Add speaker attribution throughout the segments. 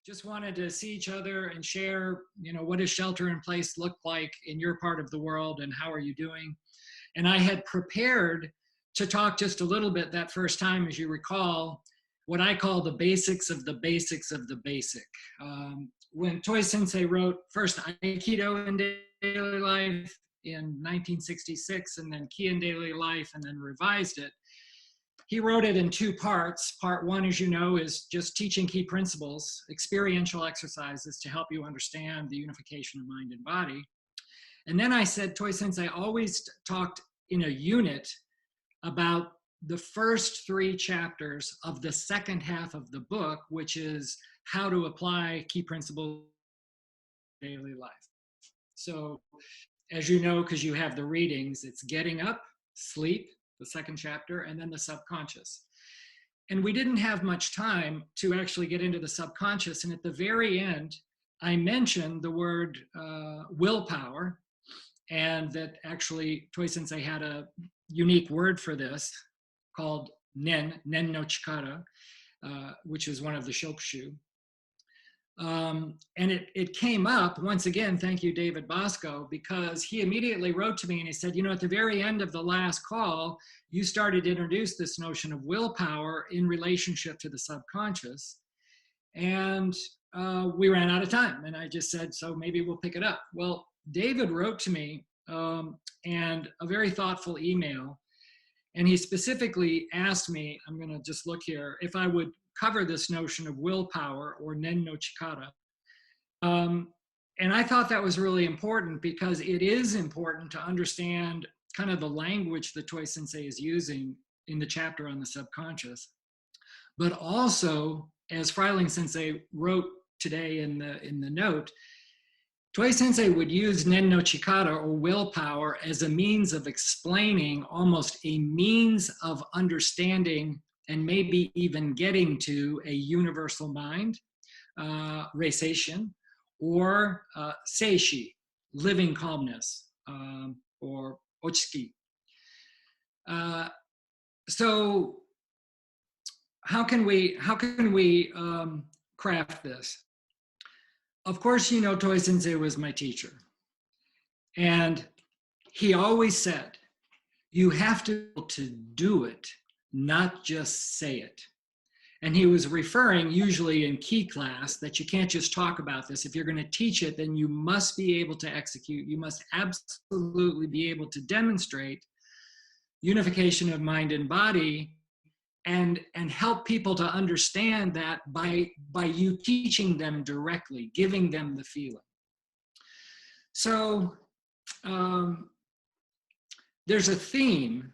Speaker 1: just wanted to see each other and share, what does shelter in place look like in your part of the world and how are you doing? And I had prepared to talk just a little bit that first time, as you recall, what I call the basics of the basics of the basic. When Toi Sensei wrote first Aikido in Daily Life in 1966, and then Ki in Daily Life, and then revised it, he wrote it in two parts. Part one, as you know, is just teaching key principles, experiential exercises to help you understand the unification of mind and body. And then I said, Toi Sensei always talked in a unit about the first 3 chapters of the second half of the book, which is how to apply key principles in daily life. So as you know, because you have the readings, it's getting up, sleep, the second chapter, and then the subconscious. And we didn't have much time to actually get into the subconscious. And at the very end, I mentioned the word willpower, and that actually Toi Sensei had a unique word for this called nen no chikara, which is one of the shokushu. And it came up, once again, thank you, David Bosco, because he immediately wrote to me and he said, at the very end of the last call, you started to introduce this notion of willpower in relationship to the subconscious. And we ran out of time. And I just said, so maybe we'll pick it up. Well, David wrote to me and a very thoughtful email. And he specifically asked me, I'm going to just look here, if I would cover this notion of willpower, or nen no chikara. And I thought that was really important, because it is important to understand kind of the language that Toi Sensei is using in the chapter on the subconscious. But also, as Freiling Sensei wrote today in the note, Toi Sensei would use nen no chikara, or willpower, as a means of explaining, almost a means of understanding and maybe even getting to a universal mind, reisation, or seishi, living calmness, or ochiki. So how can we craft this? Of course, Toi Sensei was my teacher. And he always said, you have to do it, not just say it. And he was referring, usually in Ki class, that you can't just talk about this. If you're going to teach it, then you must be able to execute. You must absolutely be able to demonstrate unification of mind and body, and help people to understand that by you teaching them directly, giving them the feeling. So there's a theme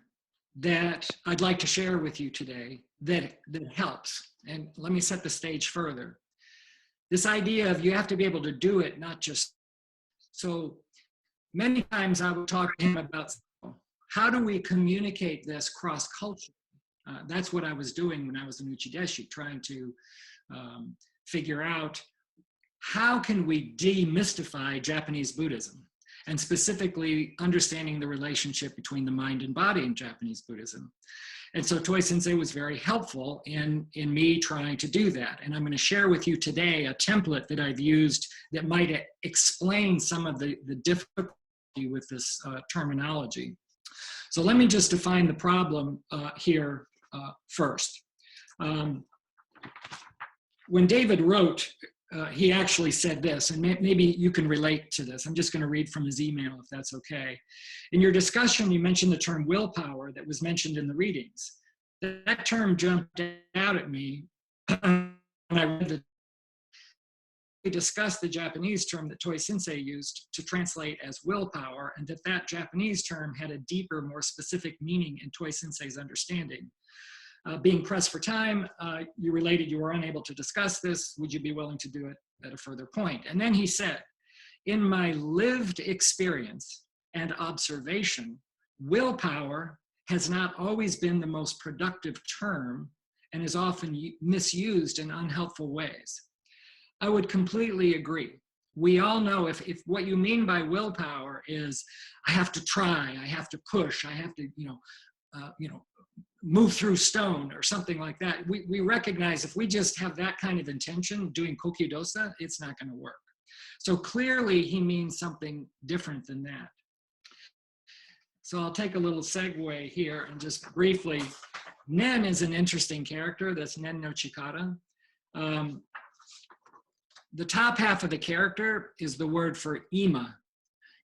Speaker 1: that I'd like to share with you today that helps. And let me set the stage further. This idea of you have to be able to do it, not just. So many times I would talk to him about, how do we communicate this cross-culturally? That's what I was doing when I was in Uchideshi, trying to figure out how can we demystify Japanese Buddhism, and specifically understanding the relationship between the mind and body in Japanese Buddhism. And so Toi Sensei was very helpful in me trying to do that. And I'm going to share with you today a template that I've used that might explain some of the difficulty with this terminology. So let me just define the problem here first. When David wrote, he actually said this, and maybe you can relate to this. I'm just going to read from his email, if that's okay. In your discussion, you mentioned the term willpower that was mentioned in the readings. That term jumped out at me when I read the. We discussed the Japanese term that Toi Sensei used to translate as willpower, and that Japanese term had a deeper, more specific meaning in Toi Sensei's understanding. Being pressed for time, you related you were unable to discuss this. Would you be willing to do it at a further point? And then he said, in my lived experience and observation, willpower has not always been the most productive term and is often misused in unhelpful ways. I would completely agree. We all know if what you mean by willpower is I have to try, I have to push, I have to, move through stone or something like that. We recognize if we just have that kind of intention doing kokidosa, it's not going to work. So clearly he means something different than that. So I'll take a little segue here and just briefly, Nen is an interesting character. That's Nen no Chikara. The top half of the character is the word for ima.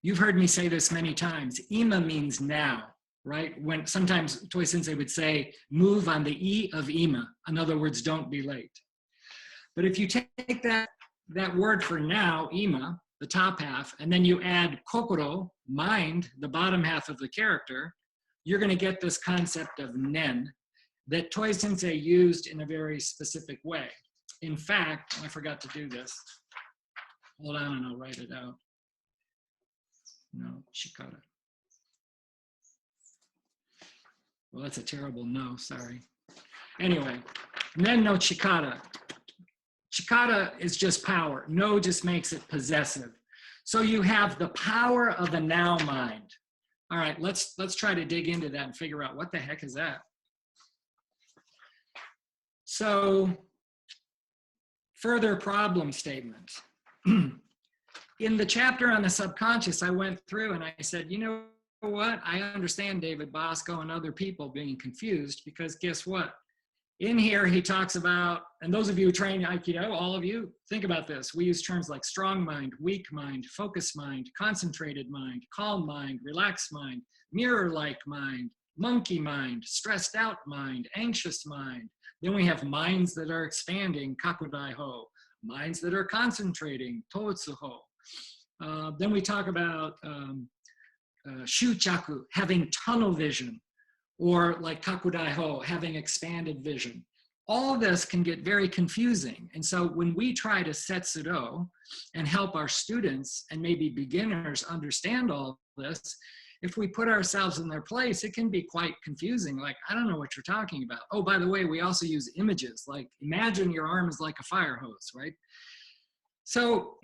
Speaker 1: You've heard me say this many times. Ima means now, right? When sometimes Toi Sensei would say, move on the E of ima. In other words, don't be late. But if you take that word for now, ima, the top half, and then you add kokoro, mind, the bottom half of the character, you're going to get this concept of nen that Toi Sensei used in a very specific way. In fact, I forgot to do this. Hold on and I'll write it out. No, Chikara. Well, that's a terrible no, sorry. Anyway, Nen no Chikara. Chikara is just power. No just makes it possessive. So you have the power of the now mind. All right, let's try to dig into that and figure out what the heck is that. So, further problem statement. In the chapter on the subconscious, I went through and I said, you know what? I understand David Bosco and other people being confused because guess what? In here, he talks about, and those of you who train Aikido, all of you, think about this. We use terms like strong mind, weak mind, focus mind, concentrated mind, calm mind, relaxed mind, mirror-like mind, monkey mind, stressed out mind, anxious mind. Then we have minds that are expanding, kakudai-ho, minds that are concentrating, totsu-ho. Then we talk about shuchaku, having tunnel vision, or like kakudai-ho, having expanded vision. All this can get very confusing. And so when we try to setsudo and help our students and maybe beginners understand all this, if we put ourselves in their place, it can be quite confusing. Like, I don't know what you're talking about. Oh, by the way, we also use images. Like, imagine your arm is like a fire hose, right? So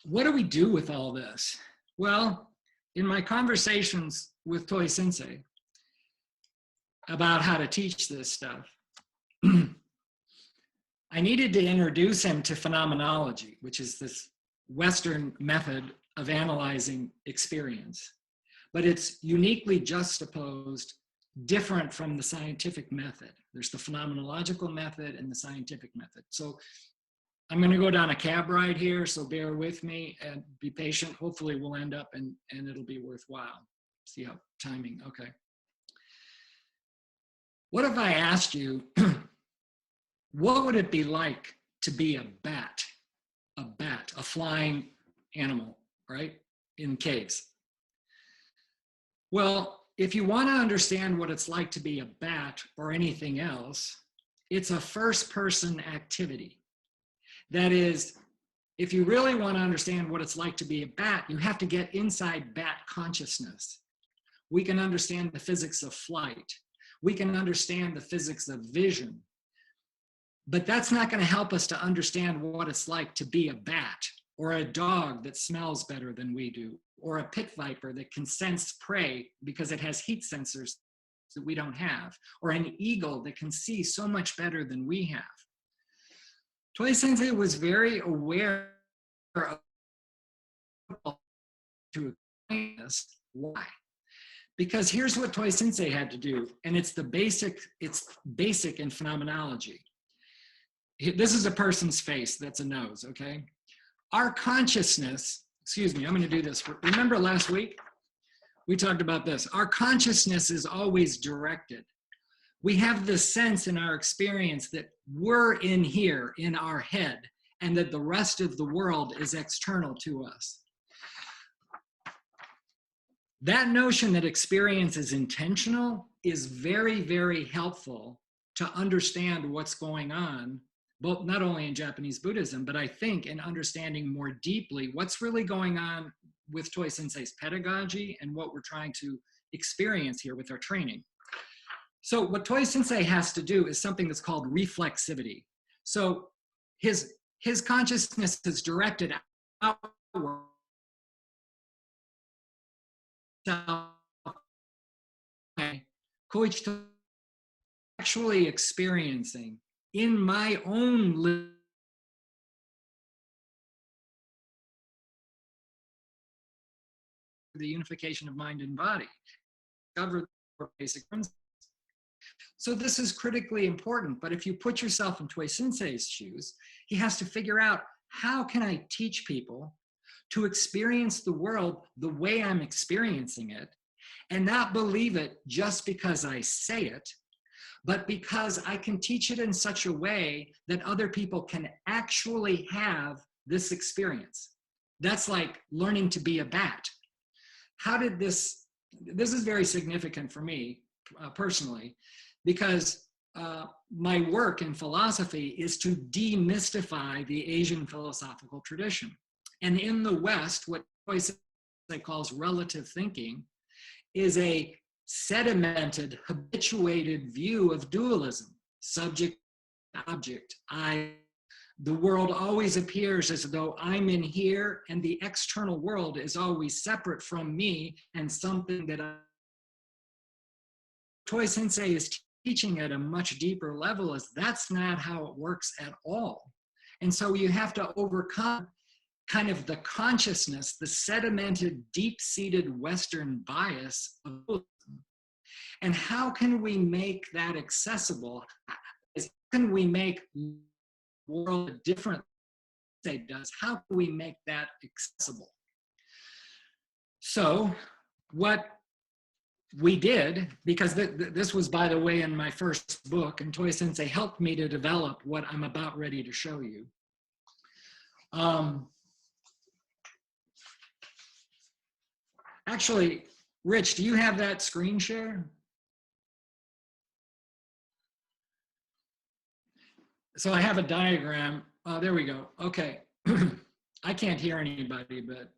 Speaker 1: what do we do with all this? Well, in my conversations with Toi Sensei about how to teach this stuff, I needed to introduce him to phenomenology, which is this Western method of analyzing experience. But it's uniquely juxtaposed, different from the scientific method. There's the phenomenological method and the scientific method. So I'm going to go down a cab ride here, so bear with me and be patient. Hopefully we'll end up and it'll be worthwhile. See how timing, okay. What if I asked you, what would it be like to be a bat, a flying animal, right, in caves? Well, if you want to understand what it's like to be a bat or anything else, it's a first-person activity. That is, if you really want to understand what it's like to be a bat, you have to get inside bat consciousness. We can understand the physics of flight. We can understand the physics of vision. But that's not going to help us to understand what it's like to be a bat, or a dog that smells better than we do, or a pit viper that can sense prey because it has heat sensors that we don't have, or an eagle that can see so much better than we have. Toi Sensei was very aware of to explain this. Why? Because here's what Toi Sensei had to do, and it's basic in phenomenology. This is a person's face, that's a nose, okay? Our consciousness, excuse me, I'm gonna do this. Remember last week? We talked about this. Our consciousness is always directed. We have this sense in our experience that we're in here, in our head, and that the rest of the world is external to us. That notion that experience is intentional is very, very helpful to understand what's going on, both not only in Japanese Buddhism, but I think in understanding more deeply what's really going on with Toi Sensei's pedagogy and what we're trying to experience here with our training. So what Toi Sensei has to do is something that's called reflexivity. So his consciousness is directed outward. Koichi actually experiencing in my own the unification of mind and body, discover the basic principles. So this is critically important, but if you put yourself in Toy Sensei's shoes, he has to figure out, how can I teach people to experience the world the way I'm experiencing it, and not believe it just because I say it, but because I can teach it in such a way that other people can actually have this experience. That's like learning to be a bat. How did this is very significant for me personally, because my work in philosophy is to demystify the Asian philosophical tradition. And in the West, what Toy Sensei calls relative thinking is a sedimented, habituated view of dualism, subject, object. The world always appears as though I'm in here, and the external world is always separate from me and something that Toy Sensei is teaching at a much deeper level is that's not how it works at all. And so you have to overcome kind of the consciousness, the sedimented, deep-seated Western bias of dualism. And how can we make that accessible? How can we make the world different than it does? How can we make that accessible? So what we did, because this was, by the way, in my first book, and Toy Sensei helped me to develop what I'm about ready to show you. Actually, Rich, do you have that screen share? So I have a diagram. Oh, there we go. Okay. I can't hear anybody, but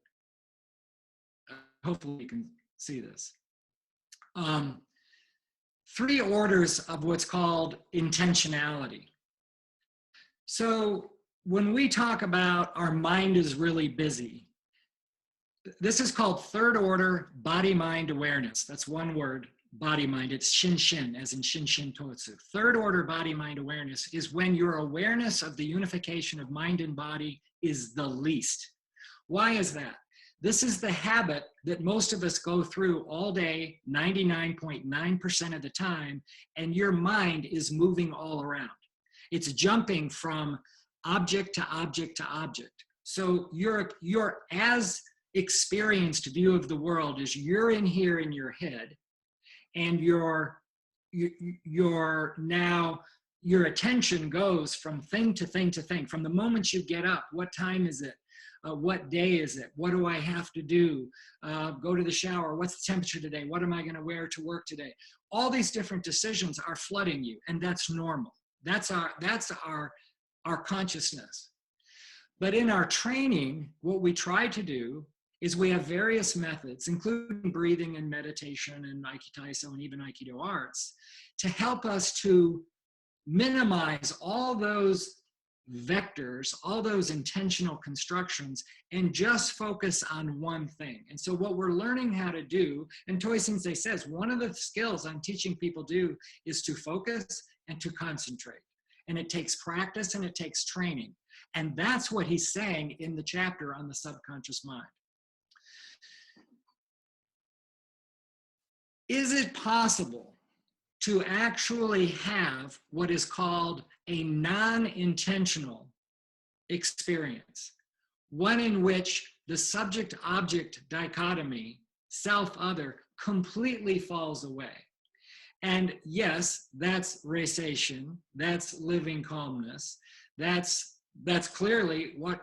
Speaker 1: hopefully you can see this. 3 orders of what's called intentionality. So when we talk about our mind is really busy, this is called 3rd order body-mind awareness. That's one word, body-mind. It's shin-shin, as in shin-shin totsu. 3rd order body-mind awareness is when your awareness of the unification of mind and body is the least. Why is that? This is the habit that most of us go through all day, 99.9% of the time, and your mind is moving all around. It's jumping from object to object to object. So your as experienced view of the world is you're in here in your head, and your attention goes from thing to thing to thing. From the moment you get up, what time is it? What day is it? What do I have to do? Go to the shower. What's the temperature today? What am I going to wear to work today? All these different decisions are flooding you, and that's normal. That's our consciousness. But in our training, what we try to do is we have various methods, including breathing and meditation and Aikitaiso and even Aikido arts, to help us to minimize all those vectors, all those intentional constructions, and just focus on one thing. And so what we're learning how to do, and Toy Sensei says, one of the skills I'm teaching people do is to focus and to concentrate. And it takes practice and it takes training. And that's what he's saying in the chapter on the subconscious mind. Is it possible to actually have what is called a non-intentional experience, one in which the subject-object dichotomy, self-other, completely falls away? And yes, that's reization, that's living calmness, that's clearly what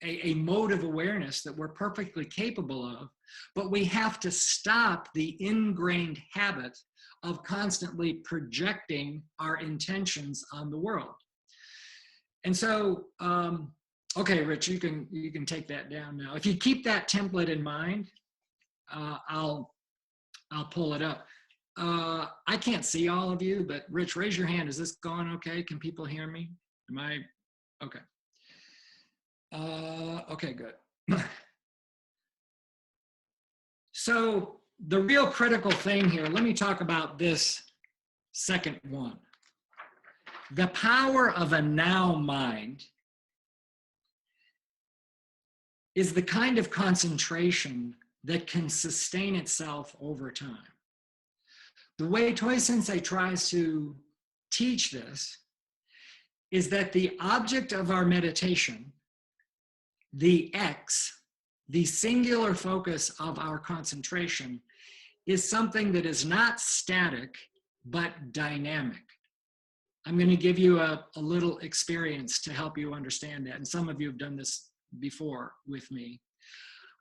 Speaker 1: a mode of awareness that we're perfectly capable of, but we have to stop the ingrained habit of constantly projecting our intentions on the world. And so, okay, Rich, you can take that down now. If you keep that template in mind, I'll pull it up. I can't see all of you, but Rich, raise your hand. Is this going okay? Can people hear me? Am I okay? Okay, good. So the real critical thing here, let me talk about this second one. The power of a now mind is the kind of concentration that can sustain itself over time. The way Toi Sensei tries to teach this is that the object of our meditation, the X, the singular focus of our concentration, is something that is not static, but dynamic. I'm going to give you a little experience to help you understand that. And some of you have done this before with me.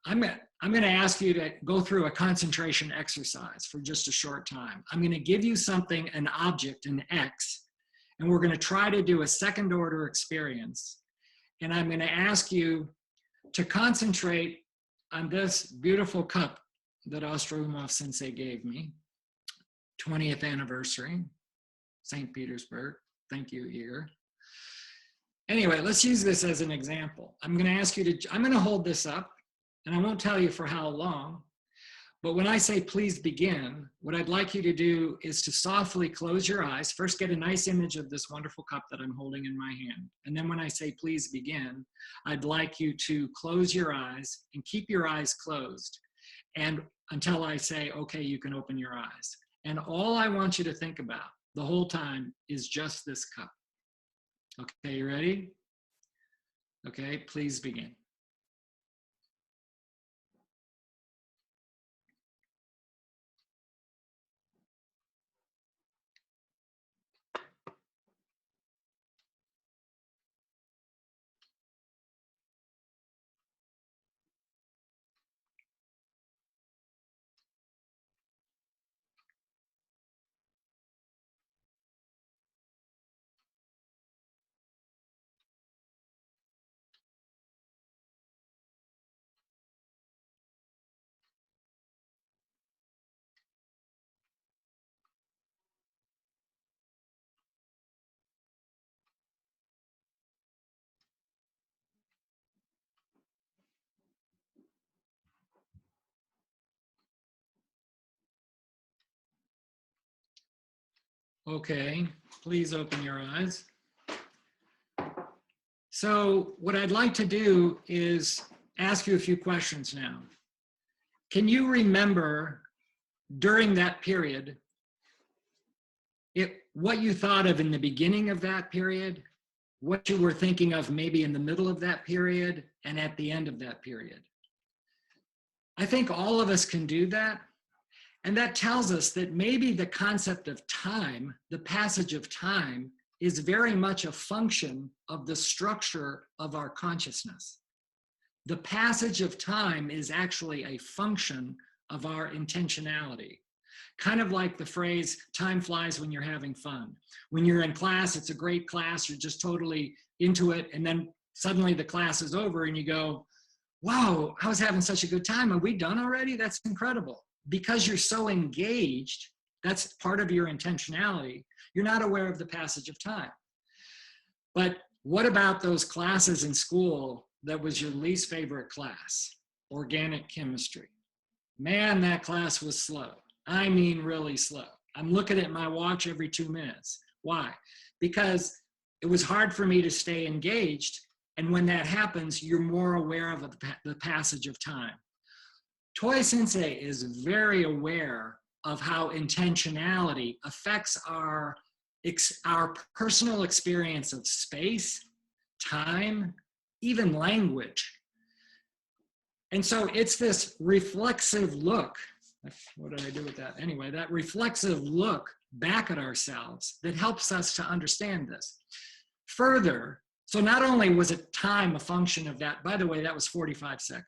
Speaker 1: I'm going to ask you to go through a concentration exercise for just a short time. I'm going to give you something, an object, an X, and we're going to try to do a second order experience. And I'm going to ask you to concentrate on this beautiful cup that Osterumov Sensei gave me, 20th anniversary, St. Petersburg. Thank you, Igor. Anyway, let's use this as an example. I'm going to ask you to, I'm going to hold this up, and I won't tell you for how long, but when I say please begin, what I'd like you to do is to softly close your eyes. First, get a nice image of this wonderful cup that I'm holding in my hand. And then when I say please begin, I'd like you to close your eyes and keep your eyes closed and until I say, okay, you can open your eyes. And all I want you to think about the whole time is just this cup. Okay, you ready? Okay, please begin. Okay, please open your eyes. So what I'd like to do is ask you a few questions now. Can you remember during that period, what you thought of in the beginning of that period, what you were thinking of maybe in the middle of that period, and at the end of that period? I think all of us can do that. And that tells us that maybe the concept of time, the passage of time, is very much a function of the structure of our consciousness. The passage of time is actually a function of our intentionality. Kind of like the phrase, time flies when you're having fun. When you're in class, it's a great class, you're just totally into it, and then suddenly the class is over and you go, wow, I was having such a good time. Are we done already? That's incredible. Because you're so engaged, that's part of your intentionality, you're not aware of the passage of time. But what about those classes in school that was your least favorite class? Organic chemistry. Man, that class was slow. I mean, really slow. I'm looking at my watch every 2 minutes. Why? Because it was hard for me to stay engaged. And when that happens, you're more aware of the passage of time. Toi Sensei is very aware of how intentionality affects our personal experience of space, time, even language. And so it's this reflexive look. What did I do with that? Anyway, that reflexive look back at ourselves that helps us to understand this. Further, so not only was it time a function of that, by the way, that was 45 seconds.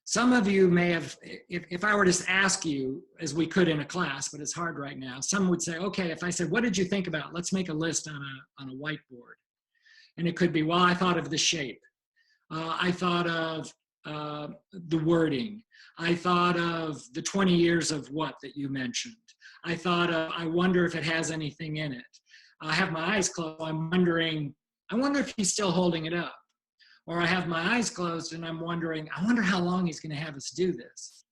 Speaker 1: Some of you may have, if I were to ask you, as we could in a class, but it's hard right now, some would say, okay, if I said, what did you think about? Let's make a list on a whiteboard. And it could be, well, I thought of the shape. I thought of the wording. I thought of the 20 years of what that you mentioned. I thought of, I wonder if it has anything in it. I have my eyes closed. I'm wondering, I wonder if he's still holding it up. Or I have my eyes closed and I'm wondering, I wonder how long he's going to have us do this.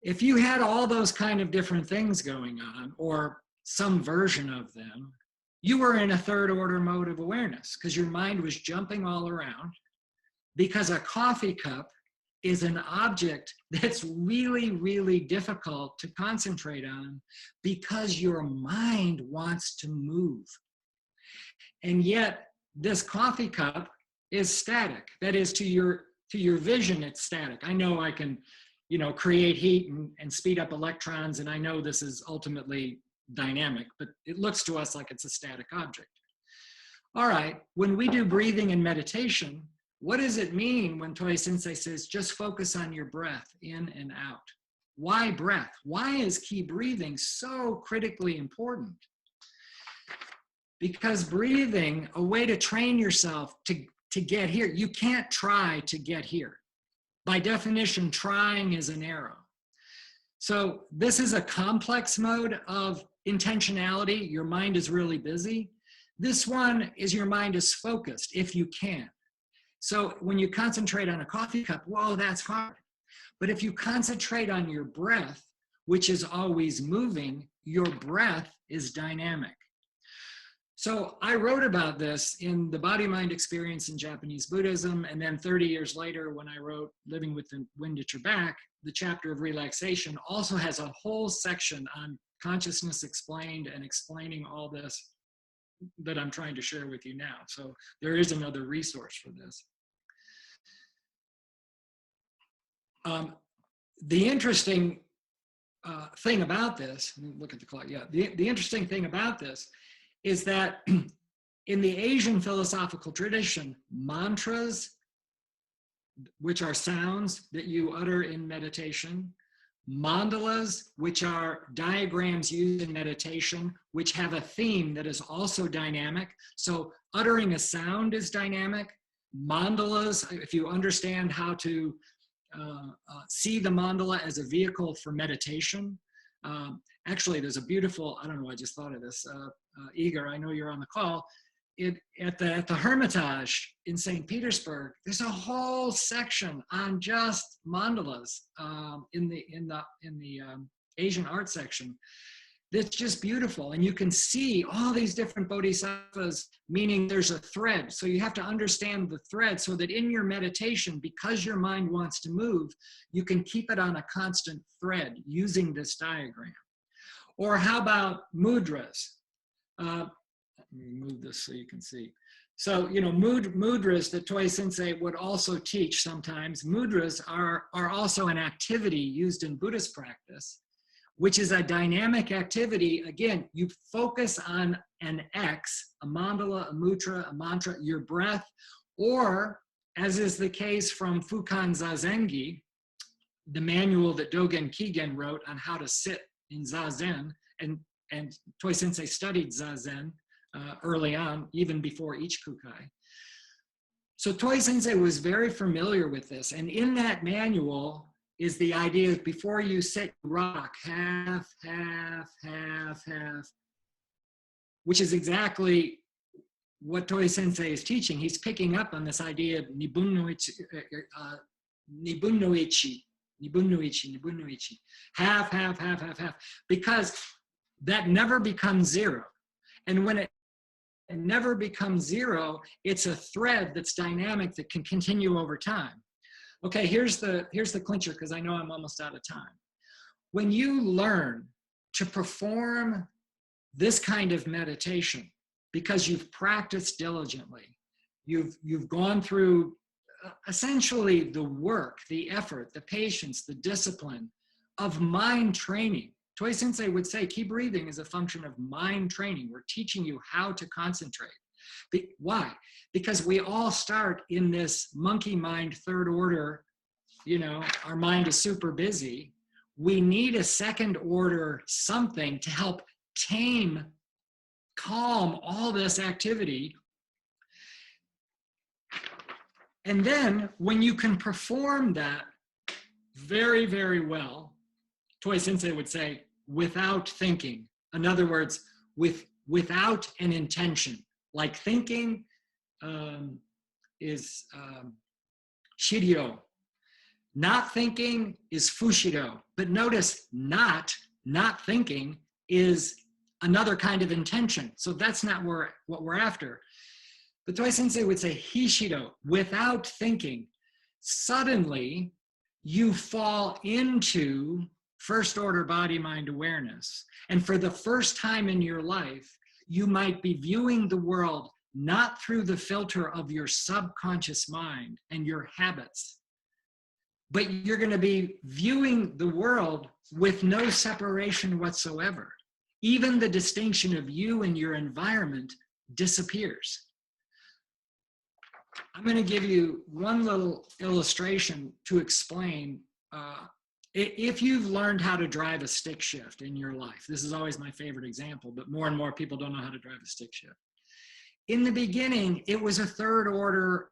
Speaker 1: If you had all those kind of different things going on, or some version of them, you were in a third order mode of awareness because your mind was jumping all around, because a coffee cup is an object that's really, really difficult to concentrate on because your mind wants to move. And yet this coffee cup is static. That is, to your vision, it's static. I know I can, create heat and speed up electrons, and I know this is ultimately dynamic, but it looks to us like it's a static object. All right, when we do breathing and meditation, what does it mean when Toi Sensei says, just focus on your breath in and out? Why breath? Why is key breathing so critically important? Because breathing, a way to train yourself to get here, you can't try to get here. By definition, trying is an arrow. So this is a complex mode of intentionality. Your mind is really busy. This one is your mind is focused, if you can. So when you concentrate on a coffee cup, whoa, that's hard. But if you concentrate on your breath, which is always moving, your breath is dynamic. So I wrote about this in the Body-Mind Experience in Japanese Buddhism, and then 30 years later when I wrote Living with the Wind at Your Back, the chapter of relaxation also has a whole section on consciousness explained and explaining all this that I'm trying to share with you now. So there is another resource for this. The interesting thing about this, look at the clock, yeah, the interesting thing about this is that in the Asian philosophical tradition, mantras, which are sounds that you utter in meditation, mandalas, which are diagrams used in meditation, which have a theme that is also dynamic. So uttering a sound is dynamic. Mandalas, if you understand how to see the mandala as a vehicle for meditation. Actually, there's a beautiful, I don't know, I just thought of this, Igor, I know you're on the call. At the Hermitage in St. Petersburg, there's a whole section on just mandalas in the Asian art section. That's just beautiful, and you can see all these different bodhisattvas, meaning there's a thread. So you have to understand the thread so that in your meditation, because your mind wants to move, you can keep it on a constant thread using this diagram. Or how about mudras? Let me move this so you can see. So, mudras that Toi Sensei would also teach sometimes. Mudras are also an activity used in Buddhist practice, which is a dynamic activity. Again, you focus on an X, a mandala, a mudra, a mantra, your breath, or as is the case from Fukan Zazengi, the manual that Dogen Kigen wrote on how to sit in Zazen, and Toi Sensei studied Zazen early on, even before Ichikukai. So Toi Sensei was very familiar with this, and in that manual is the idea of before you sit, rock, half, half, half, half, which is exactly what Toi Sensei is teaching. He's picking up on this idea of nibun no ichi, half, half, half, half, half, because that never becomes zero. And when it never becomes zero, it's a thread that's dynamic that can continue over time. Okay, here's the clincher, because I know I'm almost out of time. When you learn to perform this kind of meditation, because you've practiced diligently, you've gone through essentially the work, the effort, the patience, the discipline of mind training. Toi Sensei would say key breathing is a function of mind training. We're teaching you how to concentrate. Why? Because we all start in this monkey mind third order, our mind is super busy. We need a second order something to help tame, calm all this activity. And then when you can perform that very, very well, Toi Sensei would say, without thinking. In other words, without an intention. Like thinking is shiryo. Not thinking is fushido, but notice not thinking is another kind of intention. So that's not what we're after. But Toi Sensei would say hishido, without thinking. Suddenly, you fall into first order body mind awareness. And for the first time in your life, you might be viewing the world not through the filter of your subconscious mind and your habits, but you're going to be viewing the world with no separation whatsoever. Even the distinction of you and your environment disappears. I'm going to give you one little illustration to explain. If you've learned how to drive a stick shift in your life, this is always my favorite example, but more and more people don't know how to drive a stick shift. In the beginning, it was a third order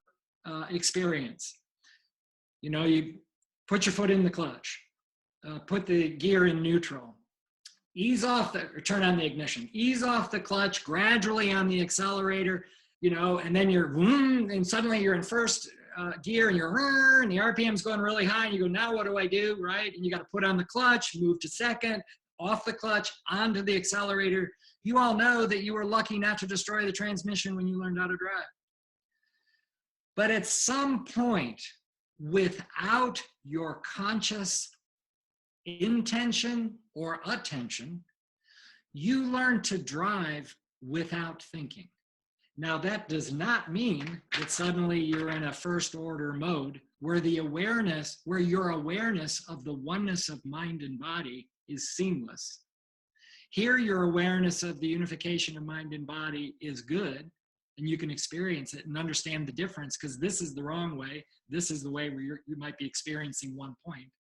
Speaker 1: experience. You know, you put your foot in the clutch, put the gear in neutral, ease off or turn on the ignition, ease off the clutch, gradually on the accelerator, you know, and then you're, and suddenly you're in first gear and you're, and the RPM's going really high, and you go, now what do I do, right? And you got to put on the clutch, move to second, off the clutch, onto the accelerator. You all know that you were lucky not to destroy the transmission when you learned how to drive. But at some point, without your conscious intention or attention, you learn to drive without thinking. Now, that does not mean that suddenly you're in a first order mode where your awareness of the oneness of mind and body is seamless. Here, your awareness of the unification of mind and body is good, and you can experience it and understand the difference, because this is the wrong way. This is the way where you might be experiencing one point.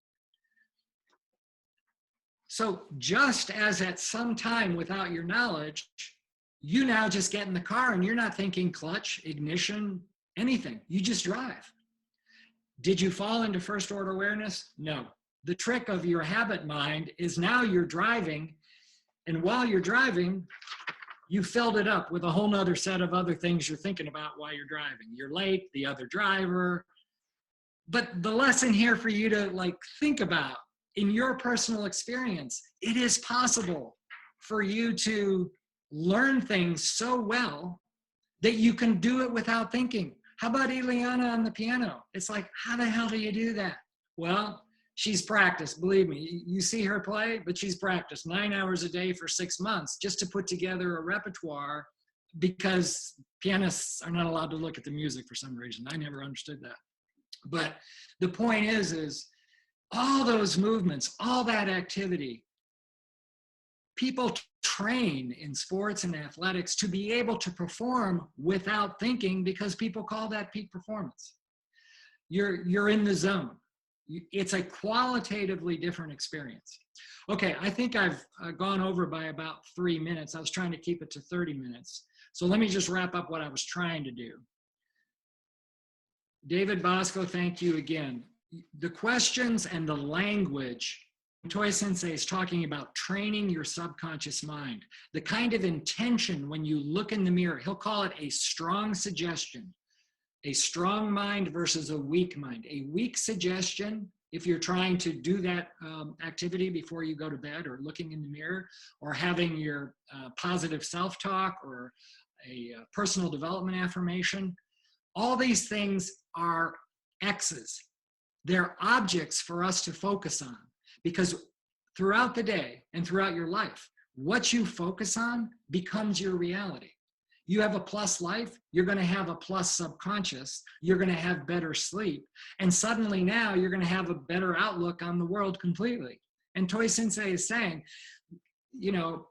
Speaker 1: So just as at some time without your knowledge, you now just get in the car and you're not thinking clutch, ignition, anything. You just drive. Did you fall into first order awareness? No. The trick of your habit mind is now you're driving, and while you're driving, you filled it up with a whole nother set of other things you're thinking about while you're driving. You're late, the other driver. But the lesson here for you to think about in your personal experience, it is possible for you to learn things so well that you can do it without thinking. How about Ileana on the piano? It's like, how the hell do you do that? Well, she's practiced, believe me. You see her play, but she's practiced 9 hours a day for 6 months just to put together a repertoire, because pianists are not allowed to look at the music for some reason. I never understood that. But the point is all those movements, all that activity, people train in sports and athletics to be able to perform without thinking, because people call that peak performance. You're in the zone. It's a qualitatively different experience. Okay, I think I've gone over by about 3 minutes. I was trying to keep it to 30 minutes. So let me just wrap up what I was trying to do. David Bosco, thank you again. The questions and the language, Toi Sensei is talking about training your subconscious mind. The kind of intention when you look in the mirror, he'll call it a strong suggestion. A strong mind versus a weak mind. A weak suggestion, if you're trying to do that activity before you go to bed, or looking in the mirror, or having your positive self-talk, or a personal development affirmation, all these things are X's. They're objects for us to focus on, because throughout the day and throughout your life, what you focus on becomes your reality. You have a plus life, you're going to have a plus subconscious, you're going to have better sleep, and suddenly now you're going to have a better outlook on the world completely. And Toi Sensei is saying, you know,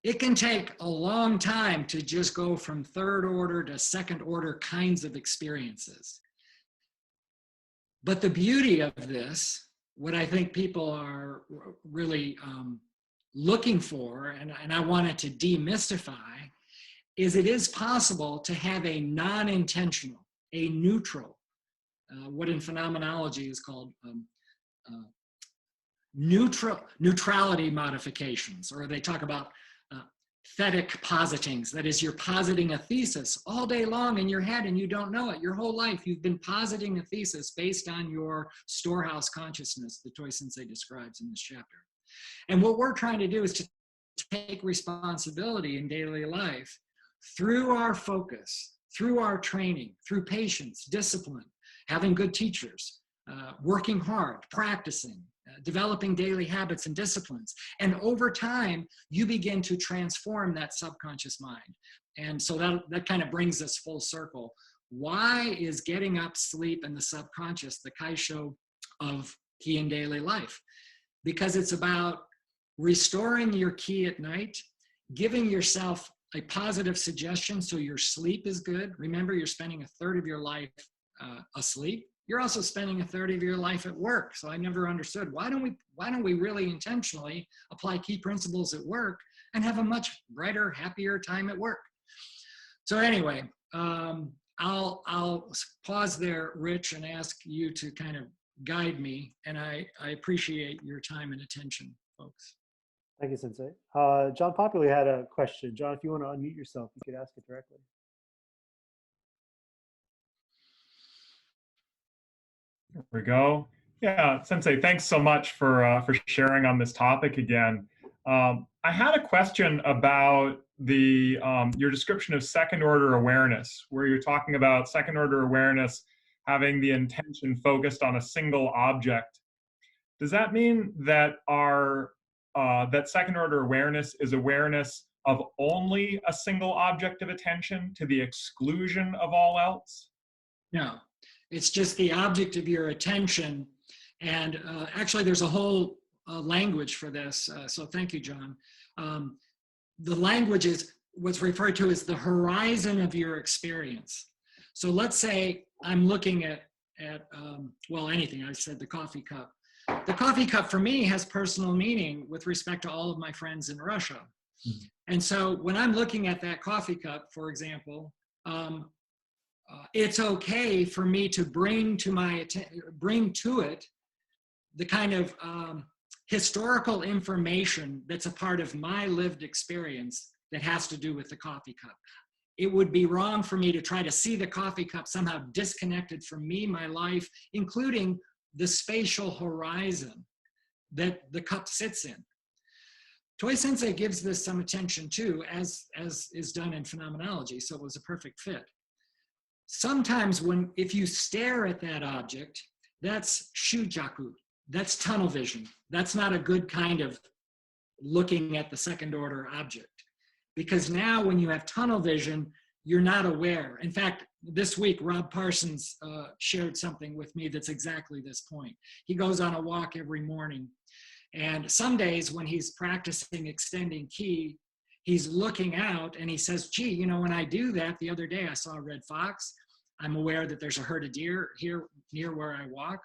Speaker 1: it can take a long time to just go from third order to second order kinds of experiences. But the beauty of this, what I think people are really looking for, and I wanted to demystify, is it is possible to have a non-intentional, a neutral, what in phenomenology is called neutrality modifications, or they talk about thetic positings. That is, you're positing a thesis all day long in your head and you don't know it. Your whole life, you've been positing a thesis based on your storehouse consciousness that Toi Sensei describes in this chapter. And what we're trying to do is to take responsibility in daily life through our focus, through our training, through patience, discipline, having good teachers, working hard, practicing, developing daily habits and disciplines. And over time, you begin to transform that subconscious mind. And so that kind of brings us full circle. Why is getting up, sleep, and the subconscious the kaisho of ki in daily life? Because it's about restoring your ki at night, giving yourself a positive suggestion so your sleep is good. Remember, you're spending a third of your life asleep. You're also spending a third of your life at work. So I never understood, why don't we really intentionally apply key principles at work and have a much brighter, happier time at work? So anyway, I'll pause there, Rich, and ask you to kind of guide me. And I appreciate your time and attention, folks.
Speaker 2: Thank you, Sensei. John Populi had a question. John, if you want to unmute yourself, you could ask it directly.
Speaker 3: There we go. Yeah, Sensei, thanks so much for sharing on this topic again. I had a question about the your description of second order awareness, where you're talking about second order awareness having the intention focused on a single object. Does that mean that that second order awareness is awareness of only a single object of attention to the exclusion of all else?
Speaker 1: No. It's just the object of your attention. And actually, there's a whole language for this. So thank you, John. The language is what's referred to as the horizon of your experience. So let's say I'm looking at well, anything. I said the coffee cup. The coffee cup for me has personal meaning with respect to all of my friends in Russia. Mm-hmm. And so when I'm looking at that coffee cup, for example, it's okay for me to bring to it the kind of historical information that's a part of my lived experience that has to do with the coffee cup. It would be wrong for me to try to see the coffee cup somehow disconnected from me, my life, including the spatial horizon that the cup sits in. Toi Sensei gives this some attention too, as is done in phenomenology, so it was a perfect fit. Sometimes if you stare at that object, that's shujaku, that's tunnel vision. That's not a good kind of looking at the second order object. Because now when you have tunnel vision, you're not aware. In fact, this week, Rob Parsons shared something with me that's exactly this point. He goes on a walk every morning. And some days when he's practicing extending ki, he's looking out and he says, gee, you know, when I do that, the other day I saw a red fox. I'm aware that there's a herd of deer here near where I walk.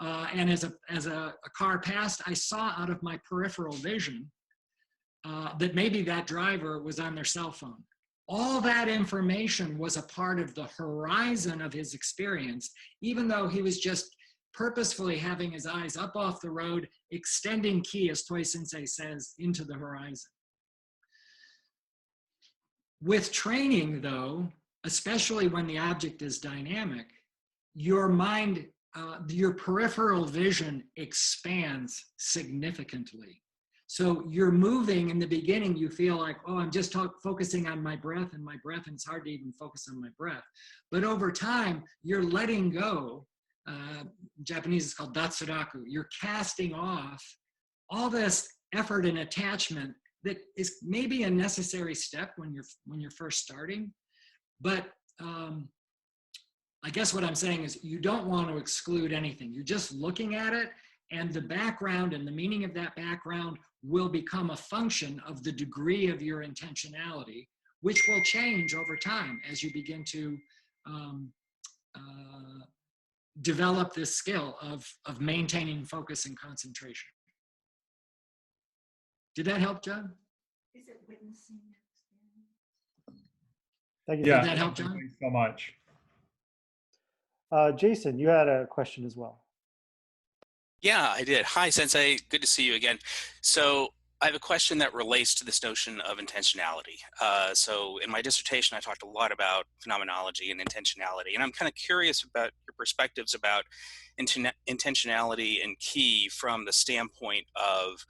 Speaker 1: And as a car passed, I saw out of my peripheral vision that maybe that driver was on their cell phone. All that information was a part of the horizon of his experience, even though he was just purposefully having his eyes up off the road, extending ki, as Toi Sensei says, into the horizon. With training, though, especially when the object is dynamic, your mind, your peripheral vision expands significantly. So you're moving in the beginning, you feel like, oh, I'm just focusing on my breath, and it's hard to even focus on my breath. But over time, you're letting go. Japanese is called datsuraku. You're casting off all this effort and attachment that is maybe a necessary step when you're first starting. But I guess what I'm saying is you don't want to exclude anything. You're just looking at it, and the background and the meaning of that background will become a function of the degree of your intentionality, which will change over time as you begin to develop this skill of maintaining focus and concentration. Did that help, John?
Speaker 4: Is it witnessing?
Speaker 2: Thank you.
Speaker 3: Yeah,
Speaker 1: did that help, John?
Speaker 3: Thanks so much.
Speaker 2: Jason, you had a question as well.
Speaker 5: Yeah, I did. Hi, Sensei. Good to see you again. So
Speaker 4: I have a question that relates to this notion of intentionality. So in my dissertation, I talked a lot about phenomenology and intentionality, and I'm kind of curious about your perspectives about intentionality and key from the standpoint of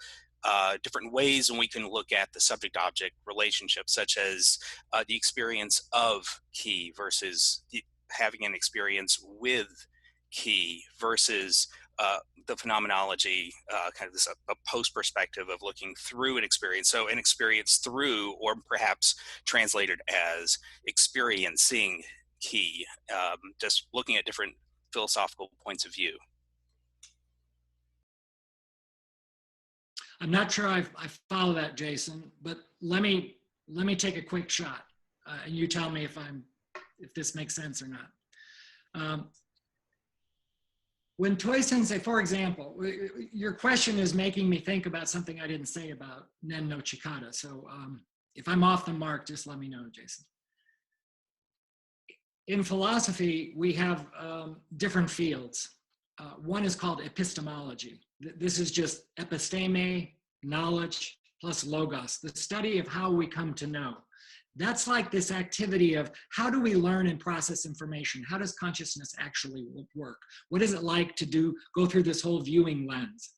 Speaker 4: different ways in we can look at the subject-object relationship, such as the experience of key versus having an experience with key versus the phenomenology, kind of this a post perspective of looking through an experience. So an experience through, or perhaps translated as experiencing key, just looking at different philosophical points of view.
Speaker 1: I'm not sure I follow that, Jason, but let me take a quick shot, and you tell me if this makes sense or not. When Toi Sensei, for example, your question is making me think about something I didn't say about Nen no Chikata. So if I'm off the mark, just let me know, Jason. In philosophy, we have different fields. One is called epistemology. This is just episteme, knowledge, plus logos, the study of how we come to know. That's like this activity of how do we learn and process information? How does consciousness actually work? What is it like to go through this whole viewing lens?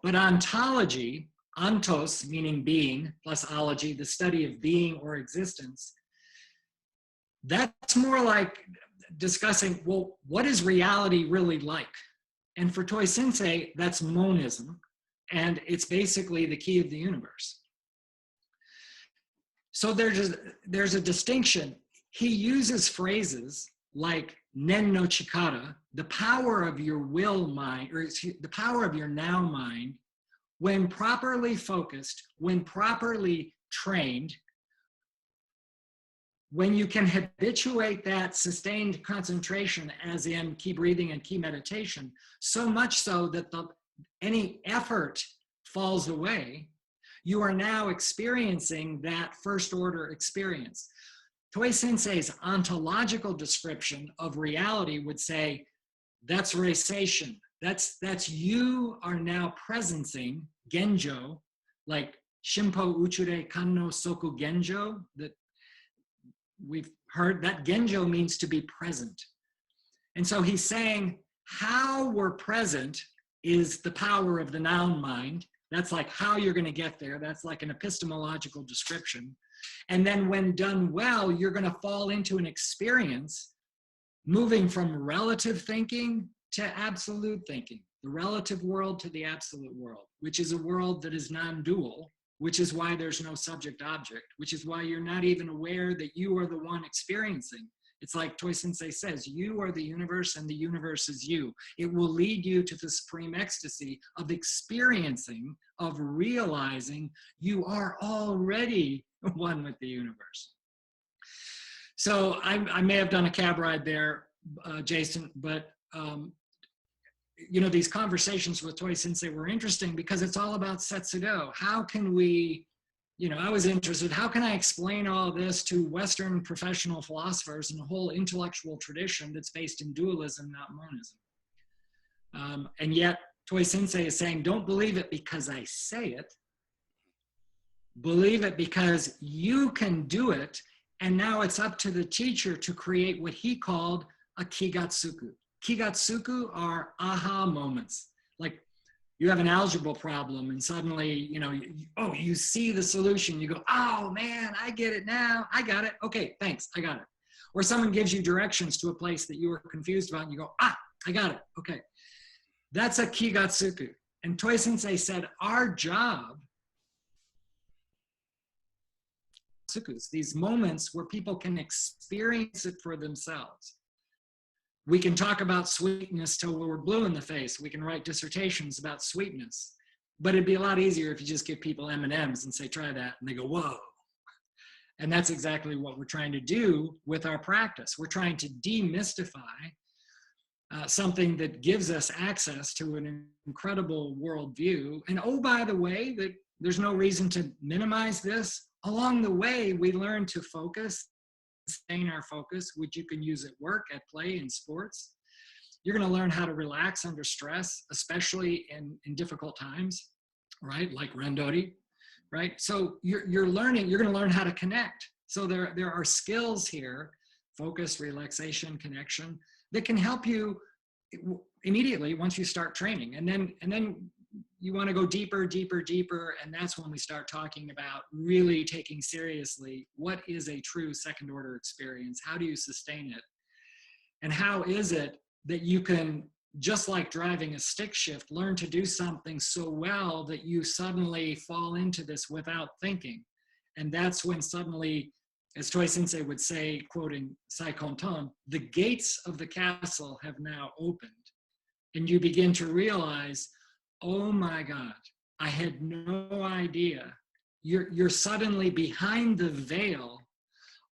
Speaker 1: But ontology, ontos meaning being, plus ology, the study of being or existence, that's more like discussing, well, what is reality really like? And for Toi Sensei, that's monism, and it's basically the key of the universe. So there's a distinction. He uses phrases like Nen no Chikara, the power of your will mind, or the power of your now mind, when properly focused, when properly trained, when you can habituate that sustained concentration, as in key breathing and key meditation, so much so that any effort falls away, you are now experiencing that first order experience. Toi Sensei's ontological description of reality would say, that's reization. That's you are now presencing genjo, like Shimpo Uchure Kanno Soku Genjo, that we've heard. That genjo means to be present. And so he's saying how we're present is the power of the noun mind. That's like how you're going to get there. That's like an epistemological description. And then when done well, you're going to fall into an experience moving from relative thinking to absolute thinking, the relative world to the absolute world, which is a world that is non-dual, which is why there's no subject object, which is why you're not even aware that you are the one experiencing. It's like Toi Sensei says, you are the universe and the universe is you. It will lead you to the supreme ecstasy of experiencing, of realizing you are already one with the universe. So I may have done a cab ride there, Jason, but you know, these conversations with Toi Sensei were interesting because it's all about setsudo. How can we, you know, I was interested, how can I explain all this to Western professional philosophers and a whole intellectual tradition that's based in dualism, not monism? And yet Toi Sensei is saying, don't believe it because I say it. Believe it because you can do it. And now it's up to the teacher to create what he called a kigatsuku. Kigatsuku are aha moments. Like you have an algebra problem and suddenly, you know, you see the solution. You go, oh man, I get it now. I got it. Okay, thanks, I got it. Or someone gives you directions to a place that you were confused about and you go, I got it, okay. That's a kigatsuku. And Toi Sensei said, our job, these moments where people can experience it for themselves. We can talk about sweetness till we're blue in the face. We can write dissertations about sweetness, but it'd be a lot easier if you just give people M&Ms and say, try that. And they go, whoa. And that's exactly what we're trying to do with our practice. We're trying to demystify something that gives us access to an incredible worldview. And oh, by the way, that there's no reason to minimize this. Along the way, we learn to focus, sustain our focus, which you can use at work, at play, in sports. You're going to learn how to relax under stress, especially in difficult times, right? Like Rendori. right? So you're learning, you're going to learn how to connect. So there are skills here, focus, relaxation, connection, that can help you immediately once you start training. And then you want to go deeper, deeper, deeper. And that's when we start talking about really taking seriously, what is a true second order experience? How do you sustain it? And how is it that you can, just like driving a stick shift, learn to do something so well that you suddenly fall into this without thinking? And that's when suddenly, as Toi Sensei would say, quoting Sai Konton, the gates of the castle have now opened. And you begin to realize, oh my God, I had no idea. You're suddenly behind the veil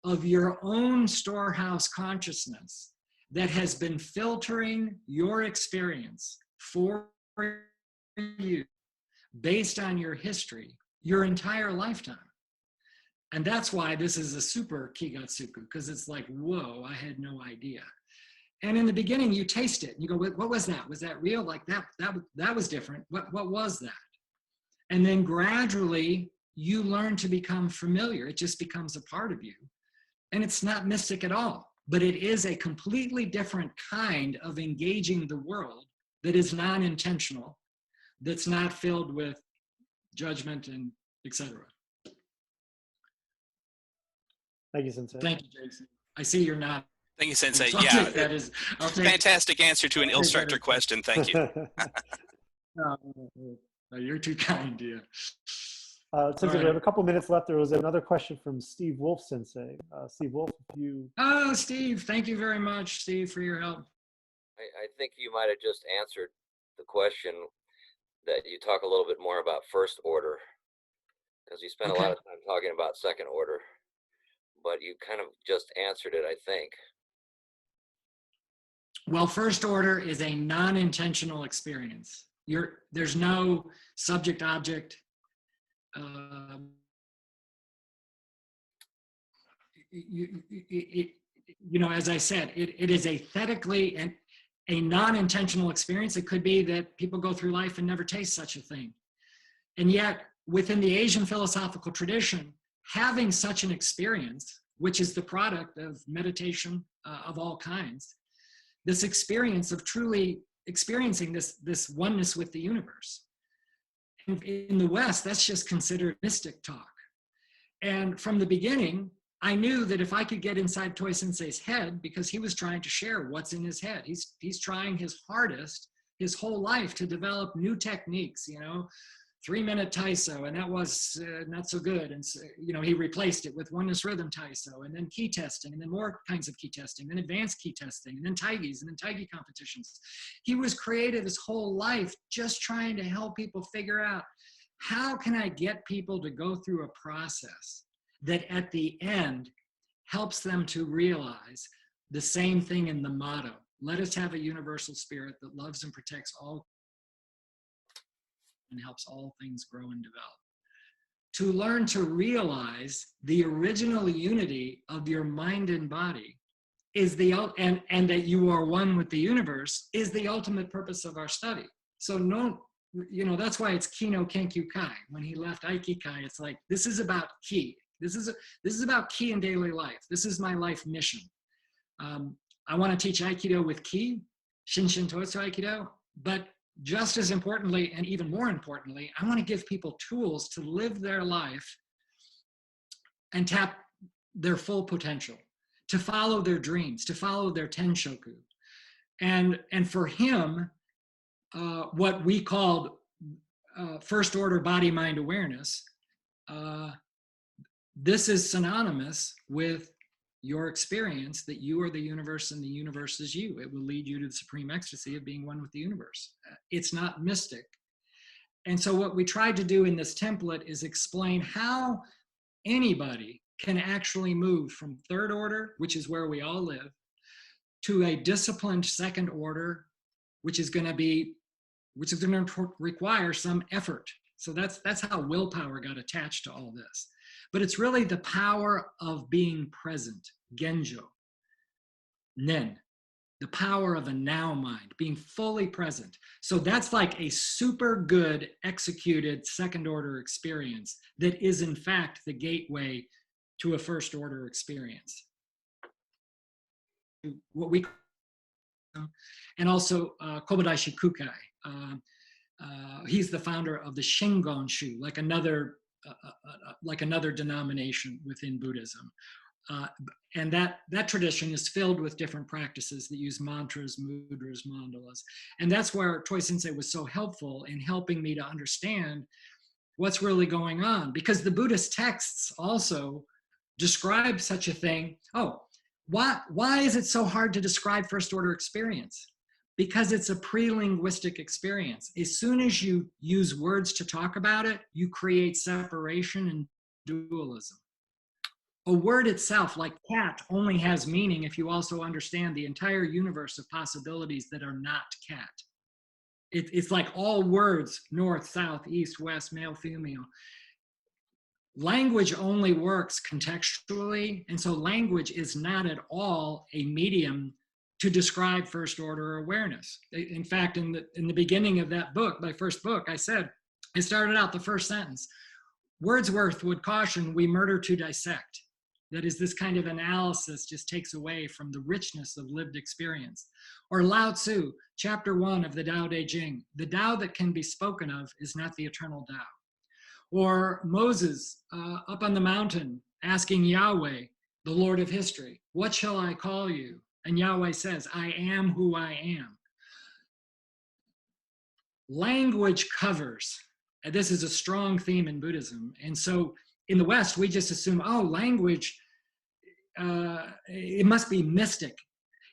Speaker 1: of your own storehouse consciousness that has been filtering your experience for you based on your history your entire lifetime. And that's why this is a super Kigatsuku, because it's like, whoa, I had no idea. And in the beginning, you taste it. And you go, what was that? Was that real? Like that was different. What was that? And then gradually, you learn to become familiar. It just becomes a part of you. And it's not mystic at all. But it is a completely different kind of engaging the world that is non-intentional, that's not filled with judgment and etc.
Speaker 2: Thank you, Sensei.
Speaker 1: Thank you, Jason. I see you're not.
Speaker 4: Thank you, Sensei.
Speaker 1: So I'll
Speaker 4: Yeah,
Speaker 1: take that as, I'll take,
Speaker 4: fantastic answer to an
Speaker 1: I'll take
Speaker 4: instructor
Speaker 1: that as-
Speaker 4: question. Thank you.
Speaker 1: No, you're too kind, dear.
Speaker 2: Sensei,
Speaker 1: All
Speaker 2: we have
Speaker 1: right.
Speaker 2: a couple minutes left. There was another question from Steve Wolf, Sensei. Steve Wolf, if you...
Speaker 1: Oh, Steve, thank you very much, Steve, for your help.
Speaker 5: I think you might have just answered the question, that you talk a little bit more about first order, because you spent a lot of time talking about second order, but you kind of just answered it, I think.
Speaker 1: Well, first order is a non-intentional experience. There's no subject object. You know, as I said, it is aesthetically and a non-intentional experience. It could be that people go through life and never taste such a thing. And yet, within the Asian philosophical tradition, having such an experience, which is the product of meditation of all kinds, this experience of truly experiencing this oneness with the universe. And in the West, that's just considered mystic talk. And from the beginning, I knew that if I could get inside Toi Sensei's head, because he was trying to share what's in his head, he's trying his hardest his whole life to develop new techniques, you know, 3-minute Taiso, and that was not so good. And, so, you know, he replaced it with oneness rhythm Taiso, and then key testing, and then more kinds of key testing, then advanced key testing, and then Taigis, and then Taigi competitions. He was creative his whole life just trying to help people figure out, how can I get people to go through a process that at the end helps them to realize the same thing in the motto: let us have a universal spirit that loves and protects all and helps all things grow and develop. To learn to realize the original unity of your mind and body is and that you are one with the universe is the ultimate purpose of our study. So you know, that's why it's Kino Kenkyu Kai. When he left Aikikai, it's like, this is about ki. This is about ki in daily life. This is my life mission. I want to teach Aikido with ki, Shinshin Toitsu Aikido, but just as importantly, and even more importantly, I want to give people tools to live their life and tap their full potential, to follow their dreams, to follow their tenshoku. And for him, what we called first order body-mind awareness, this is synonymous with your experience that you are the universe and the universe is you. It will lead you to the supreme ecstasy of being one with the universe. It's not mystic. And so what we tried to do in this template is explain how anybody can actually move from third order, which is where we all live, to a disciplined second order, which is going to require some effort. So that's how willpower got attached to all this. But it's really the power of being present, genjo, nen, the power of a now mind, being fully present. So that's like a super good executed second order experience that is in fact the gateway to a first order experience. What we and also Kobayashi Kukai. He's the founder of the Shingon-shu, like another denomination within Buddhism. And that tradition is filled with different practices that use mantras, mudras, mandalas. And that's where Toi Sensei was so helpful in helping me to understand what's really going on. Because the Buddhist texts also describe such a thing. Oh, why is it so hard to describe first order experience? Because it's a pre-linguistic experience. As soon as you use words to talk about it, you create separation and dualism. A word itself, like cat, only has meaning if you also understand the entire universe of possibilities that are not cat. It's like all words, north, south, east, west, male, female. Language only works contextually, and so language is not at all a medium to describe first order awareness. In fact, in the beginning of that book, my first book, I started out the first sentence. Wordsworth would caution, we murder to dissect. That is, this kind of analysis just takes away from the richness of lived experience. Or Lao Tzu, chapter 1 of the Tao Te Ching, the Tao that can be spoken of is not the eternal Tao. Or Moses up on the mountain asking Yahweh, the Lord of history, what shall I call you? And Yahweh says, I am who I am. Language covers. And this is a strong theme in Buddhism. And so in the West, we just assume, oh, language, it must be mystic.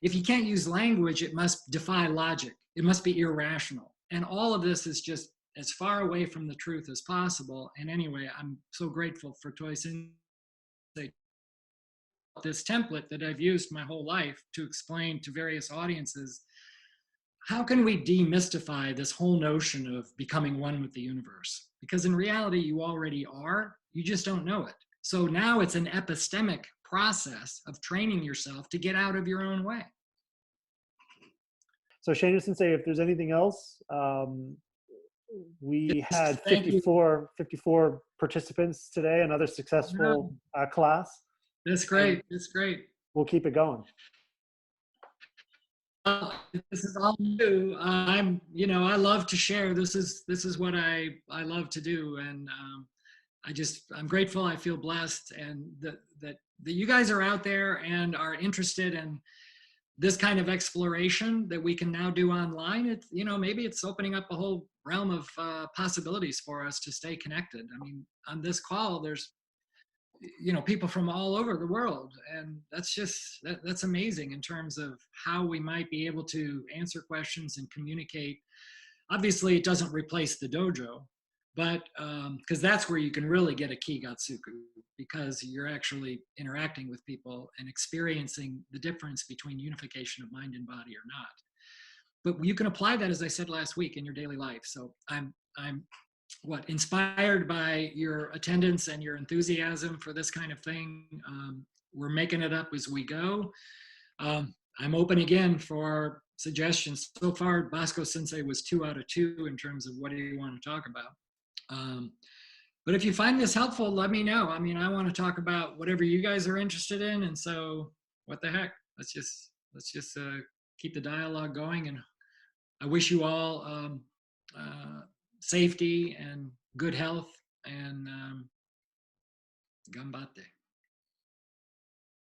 Speaker 1: If you can't use language, it must defy logic. It must be irrational. And all of this is just as far away from the truth as possible. And anyway, I'm so grateful for Toi Sensei, this template that I've used my whole life to explain to various audiences, how can we demystify this whole notion of becoming one with the universe? Because in reality, you already are, you just don't know it. So now it's an epistemic process of training yourself to get out of your own way.
Speaker 2: So Shane Sensei, if there's anything else, we had 54 participants today, another successful class.
Speaker 1: That's great. That's great.
Speaker 2: We'll keep it going.
Speaker 1: This is all new. I love to share. This is what I love to do, and I'm grateful. I feel blessed, and that you guys are out there and are interested in this kind of exploration that we can now do online. It's, maybe it's opening up a whole realm of possibilities for us to stay connected. I mean, on this call, there's people from all over the world, and that's amazing in terms of how we might be able to answer questions and communicate. Obviously, it doesn't replace the dojo, but because that's where you can really get a kigatsuku, because you're actually interacting with people and experiencing the difference between unification of mind and body or not. But you can apply that, as I said last week, in your daily life. So I'm inspired by your attendance and your enthusiasm for this kind of thing. We're making it up as we go. I'm open again for suggestions. So far, Bosco Sensei was 2 out of 2 in terms of what do you want to talk about. But if you find this helpful, let me know. I mean, I want to talk about whatever you guys are interested in. And so what the heck, let's just keep the dialogue going. And I wish you all safety and good health, and ganbatte.